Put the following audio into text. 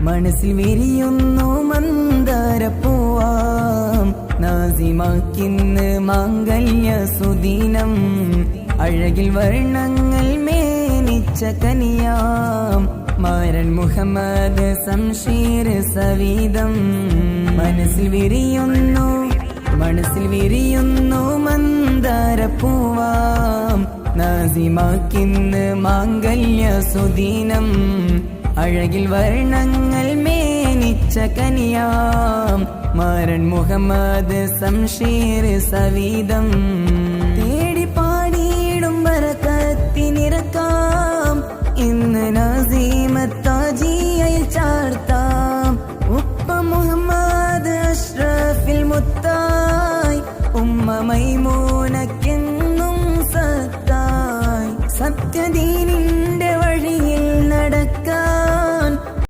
മനസ്സിൽ വിരിയുന്നു മന്ദാരപ്പൂവാം നാസിമാക്കിന്ന് മാംഗല്യ സുദിനം അഴകിൽ വർണ്ണങ്ങൾ മേനിച്ച കനിയാം മാരൻ മുഹമ്മദ് സംഷീർ സവീതം മനസ്സിൽ വിരിയുന്നു മന്ദാരപ്പൂവാം നാസിമാക്കിന്ന് മാംഗല്യ സുദിനം അഴകിൽ വർണ്ണങ്ങൾ മേനിച്ച കനിയാം മാരൻ മുഹമ്മദ് സംഷീർ സവീതം തേടി പാടിയിടും ബറക്കത്തിനിറക്കാം ഇന്ന് നസീമത്താജിയയിൽ ചാർത്താം ഉപ്പ മുഹമ്മദ് അഷ്റഫിൽ മുത്തായി ഉമ്മ മൈമൂനക്കെന്നും സത്തായി സത്യദീനിന്റെ വഴി